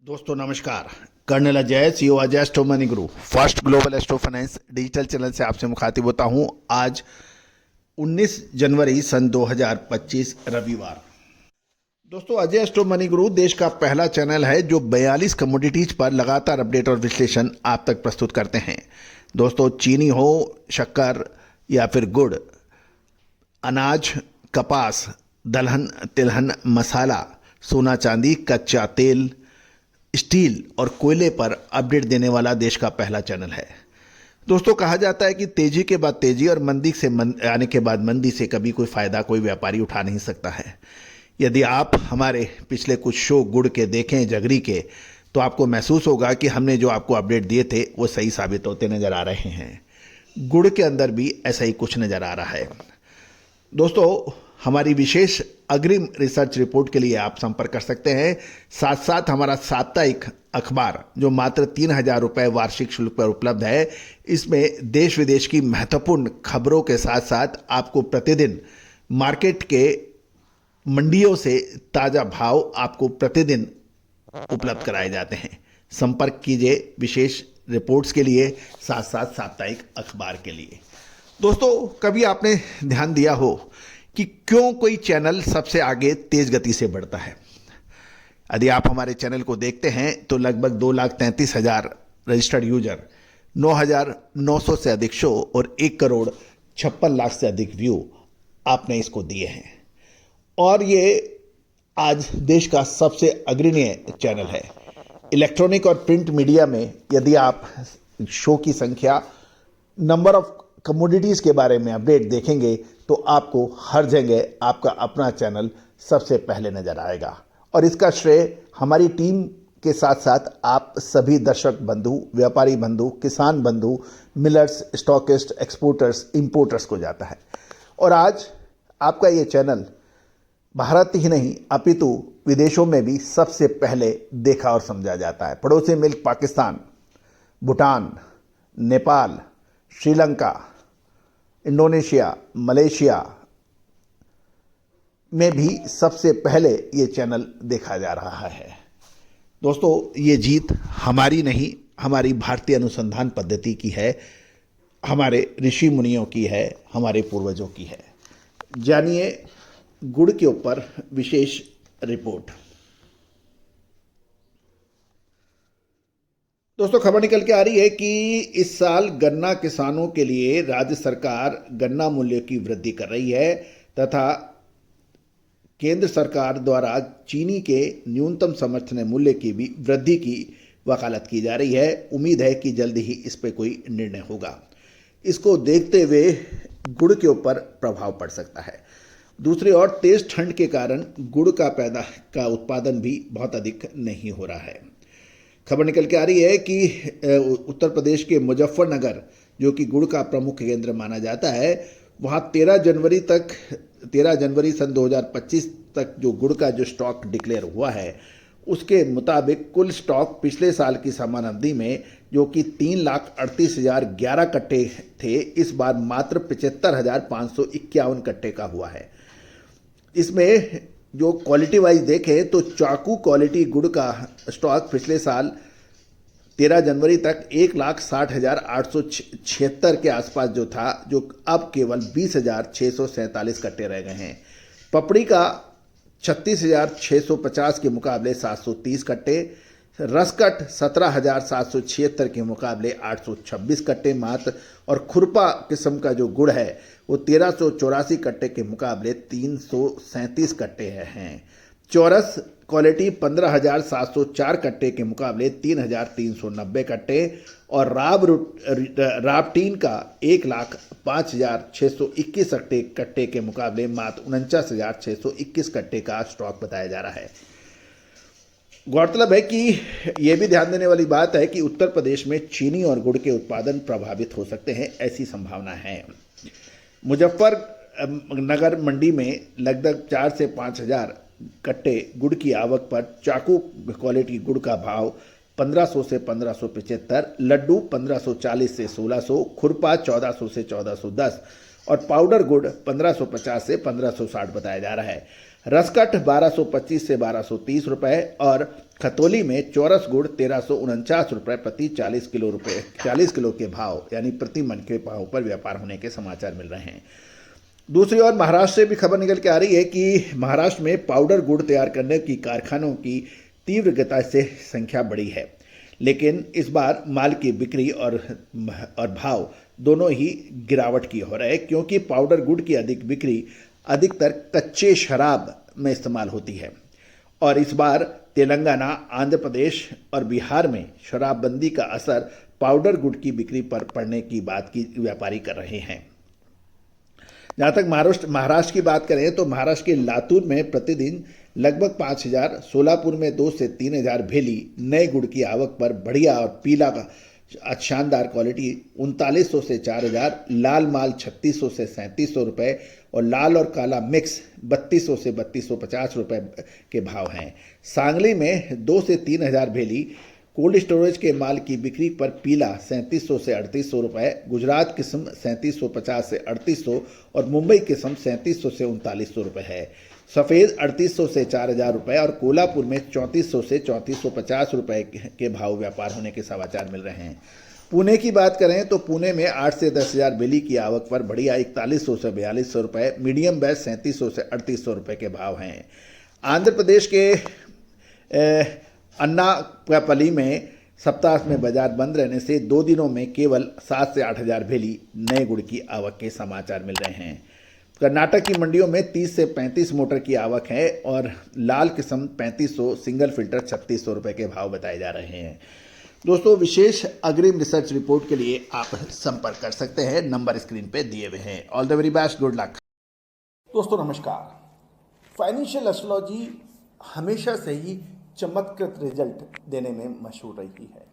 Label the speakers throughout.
Speaker 1: दोस्तों नमस्कार। Colonel Ajay, CEO Ajay astro money guru, first global astro finance digital channel से आपसे मुखातिब होता हूं। आज 19 जनवरी सन 2025 रविवार। दोस्तों, अजय एस्ट्रो मनी गुरु देश का पहला चैनल है जो 42 कमोडिटीज पर लगातार अपडेट और विश्लेषण आप तक प्रस्तुत करते हैं। दोस्तों, चीनी हो, शक्कर या फिर गुड़, अनाज, कपास, दलहन, तिलहन, मसाला, सोना चांदी, कच्चा तेल, स्टील और कोयले पर अपडेट देने वाला देश का पहला चैनल है। दोस्तों, कहा जाता है कि तेजी के बाद तेजी और मंदी से आने के बाद मंदी से कभी कोई फायदा कोई व्यापारी उठा नहीं सकता है। यदि आप हमारे पिछले कुछ शो गुड़ के देखें, जगरी के, तो आपको महसूस होगा कि हमने जो आपको अपडेट दिए थे वो सही साबित होते नजर आ रहे हैं। गुड़ के अंदर भी ऐसा ही कुछ नजर आ रहा है। दोस्तों, हमारी विशेष अग्रिम रिसर्च रिपोर्ट के लिए आप संपर्क कर सकते हैं। साथ साथ हमारा साप्ताहिक अखबार जो मात्र 3,000 रुपये वार्षिक शुल्क पर उपलब्ध है, इसमें देश विदेश की महत्वपूर्ण खबरों के साथ साथ आपको प्रतिदिन मार्केट के मंडियों से ताज़ा भाव आपको प्रतिदिन उपलब्ध कराए जाते हैं। संपर्क कीजिए विशेष रिपोर्ट्स के लिए, साथ साथ साप्ताहिक अखबार के लिए। दोस्तों, कभी आपने ध्यान दिया हो कि क्यों कोई चैनल सबसे आगे तेज गति से बढ़ता है? यदि आप हमारे चैनल को देखते हैं तो लगभग 2,33,000 रजिस्टर्ड यूजर, 9,900 से अधिक शो और 1,56,00,000 से अधिक व्यू आपने इसको दिए हैं। और ये आज देश का सबसे अग्रणी चैनल है। इलेक्ट्रॉनिक और प्रिंट मीडिया में यदि आप शो की संख्या, नंबर ऑफ कमोडिटीज़ के बारे में अपडेट देखेंगे तो आपको हर जगह आपका अपना चैनल सबसे पहले नजर आएगा। और इसका श्रेय हमारी टीम के साथ साथ आप सभी दर्शक बंधु, व्यापारी बंधु, किसान बंधु, मिलर्स, स्टॉकिस्ट, एक्सपोर्टर्स, इंपोर्टर्स को जाता है। और आज आपका ये चैनल भारत ही नहीं अपितु विदेशों में भी सबसे पहले देखा और समझा जाता है। पड़ोसी मुल्क पाकिस्तान, भूटान, नेपाल, श्रीलंका, इंडोनेशिया, मलेशिया में भी सबसे पहले ये चैनल देखा जा रहा है। दोस्तों, ये जीत हमारी नहीं, हमारी भारतीय अनुसंधान पद्धति की है, हमारे ऋषि मुनियों की है, हमारे पूर्वजों की है। जानिए गुड़ के ऊपर विशेष रिपोर्ट। दोस्तों, खबर निकल के आ रही है कि इस साल गन्ना किसानों के लिए राज्य सरकार गन्ना मूल्य की वृद्धि कर रही है तथा केंद्र सरकार द्वारा चीनी के न्यूनतम समर्थन मूल्य की भी वृद्धि की वकालत की जा रही है। उम्मीद है कि जल्द ही इस पर कोई निर्णय होगा। इसको देखते हुए गुड़ के ऊपर प्रभाव पड़ सकता है। दूसरी ओर तेज ठंड के कारण गुड़ का उत्पादन भी बहुत अधिक नहीं हो रहा है। खबर निकल के आ रही है कि उत्तर प्रदेश के मुजफ्फरनगर, जो कि गुड़ का प्रमुख केंद्र माना जाता है, वहाँ 13 जनवरी सन 2025 तक जो गुड़ का जो स्टॉक डिक्लेयर हुआ है, उसके मुताबिक कुल स्टॉक पिछले साल की समान अवधि में जो कि 3,38,011 कट्टे थे, इस बार मात्र 75,551 कट्टे का हुआ है। इसमें जो क्वालिटी वाइज देखें तो चाकू क्वालिटी गुड़ का स्टॉक पिछले साल 13 जनवरी तक 1,60,876 के आसपास जो था, जो अब केवल 20,647 कट्टे रह गए हैं। पपड़ी का 36,650 के मुकाबले 730 कट्टे, रसकट 17,776 के मुकाबले 826 कट्टे मात्र, और खुरपा किस्म का जो गुड़ है वो 1,384 कट्टे के मुकाबले 337 कट्टे हैं। चौरस क्वालिटी 15,704 कट्टे के मुकाबले 3,390 कट्टे, और राबटीन का 1,05,621 कट्टे के मुकाबले मात्र 49,621 कट्टे का स्टॉक बताया जा रहा है। गौरतलब है कि यह भी ध्यान देने वाली बात है कि उत्तर प्रदेश में चीनी और गुड़ के उत्पादन प्रभावित हो सकते हैं, ऐसी संभावना है। मुजफ्फरनगर मंडी में लगभग 4 से 5,000 कट्टे गुड़ की आवक पर चाकू क्वालिटी गुड़ का भाव 1,500 से 1,575, लड्डू 1,540 से 1,600, खुरपा 1,400 से 1,410 और पाउडर गुड़ 1,550 से 1,560 बताया जा रहा है। रसकट 1225 से 1230 रुपए और खतौली में चौरस गुड़ 1349 रुपए प्रति 40 किलो के भाव यानी प्रति मन के भाव पर व्यापार होने के समाचार मिल रहे हैं। दूसरी ओर महाराष्ट्र से भी खबर निकल के आ रही है कि महाराष्ट्र में पाउडर गुड़ तैयार करने की कारखानों की तीव्र गति से संख्या बढ़ी है, लेकिन इस बार माल की बिक्री और भाव दोनों ही गिरावट की हो रहे हैं, क्योंकि पाउडर गुड़ की अधिक बिक्री अधिकतर कच्चे शराब में इस्तेमाल होती है और इस बार तेलंगाना, आंध्र प्रदेश और बिहार में शराबबंदी का असर पाउडर गुड़ की बिक्री पर पड़ने की बात की व्यापारी कर रहे हैं। जहाँ तक महाराष्ट्र की बात करें तो महाराष्ट्र के लातूर में प्रतिदिन लगभग 5,000, सोलापुर में 2 से 3,000 भेली नए गुड़ की आवक पर बढ़िया और पीला का शानदार क्वालिटी 3900 से 4,000, लाल माल 3600 से 3700 रुपये और लाल और काला मिक्स 3200 से 3250 रुपये के भाव हैं। सांगली में 2 से 3,000 भेली कोल्ड स्टोरेज के माल की बिक्री पर पीला 3700 से 3800 रुपये, गुजरात किस्म 3750 से 3800 और मुंबई किस्म 3700 से 3900 रुपये है। सफ़ेद 3800 से 4,000 रुपये और कोल्हापुर में 3400 से 3450 रुपये के भाव व्यापार होने के समाचार मिल रहे हैं। पुणे की बात करें तो पुणे में 8 से 10,000 बेली की आवक पर बढ़िया 4100 से 4200 रुपये, मीडियम बैच 3700 से 3800 रुपये के भाव हैं। आंध्र प्रदेश के अन्नापल्ली में सप्ताह में बाजार बंद रहने से 2 दिनों में केवल 7 से 8,000 भेली नए गुड़ की आवक के समाचार मिल रहे हैं। कर्नाटक की मंडियों में 30 से 35 मोटर की आवक है और लाल किस्म 3500, सिंगल फिल्टर 3600 रुपये के भाव बताए जा रहे हैं। दोस्तों, विशेष अग्रिम रिसर्च रिपोर्ट के लिए आप संपर्क कर सकते हैं, नंबर स्क्रीन पे दिए हुए हैं। All the very best, good luck.
Speaker 2: दोस्तों नमस्कार। फाइनेंशियल एस्ट्रोलॉजी हमेशा से ही चमत्कृत रिजल्ट देने में मशहूर रही है।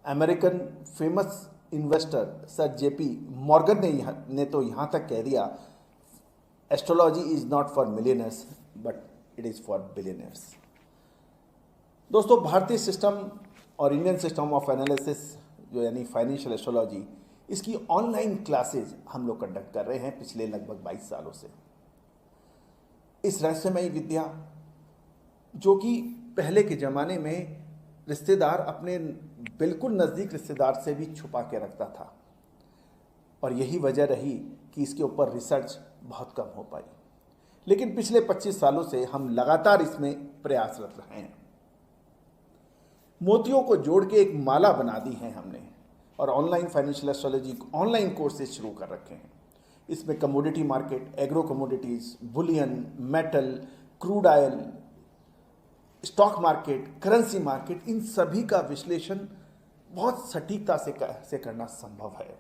Speaker 2: American famous investor sir JP Morgan ने तो यहाँ तक कह दिया, astrology is not for millionaires but it is for billionaires. दोस्तों, भारतीय सिस्टम और इंडियन सिस्टम ऑफ एनालिसिस जो यानी फाइनेंशियल एस्ट्रोलॉजी, इसकी ऑनलाइन क्लासेज हम लोग कंडक्ट कर रहे हैं पिछले लगभग 22 सालों से। इस रहस्यमयी विद्या जो कि पहले के ज़माने में रिश्तेदार अपने बिल्कुल नज़दीक रिश्तेदार से भी छुपा के रखता था और यही वजह रही कि इसके ऊपर रिसर्च बहुत कम हो पाई, लेकिन पिछले 25 सालों से हम लगातार इसमें प्रयासरत रहे हैं। मोतियों को जोड़ के एक माला बना दी है हमने और online financial astrology online courses शुरू कर रखे हैं। इसमें commodity market, agro commodities, bullion, metal, crude oil, stock market, currency market, इन सभी का विश्लेषण बहुत सटीकता से करना संभव है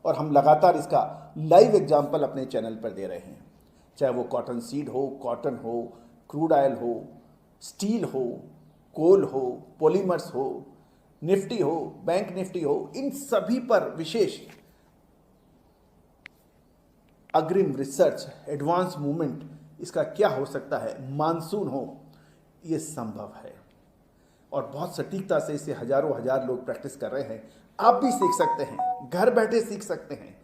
Speaker 2: और हम लगातार इसका लाइव एग्जाम्पल अपने चैनल पर दे रहे हैं। चाहे वो कॉटन सीड हो, कॉटन हो, क्रूड ऑयल हो, स्टील हो, कोल हो, पॉलीमर्स हो, निफ्टी हो, बैंक निफ्टी हो, इन सभी पर विशेष अग्रिम रिसर्च, एडवांस मूवमेंट, इसका क्या हो सकता है, मानसून हो, ये संभव है और बहुत सटीकता से इसे हजारों हजार लोग प्रैक्टिस कर रहे हैं। आप भी सीख सकते हैं, घर बैठे सीख सकते हैं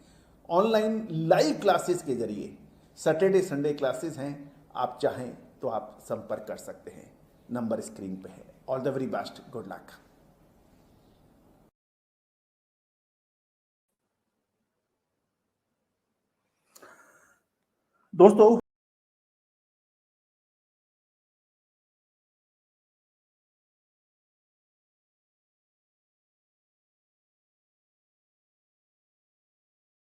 Speaker 2: ऑनलाइन लाइव क्लासेस के जरिए। सैटरडे संडे क्लासेस हैं, आप चाहें तो आप संपर्क कर सकते हैं, नंबर स्क्रीन पे है। All the very best, good luck. दोस्तों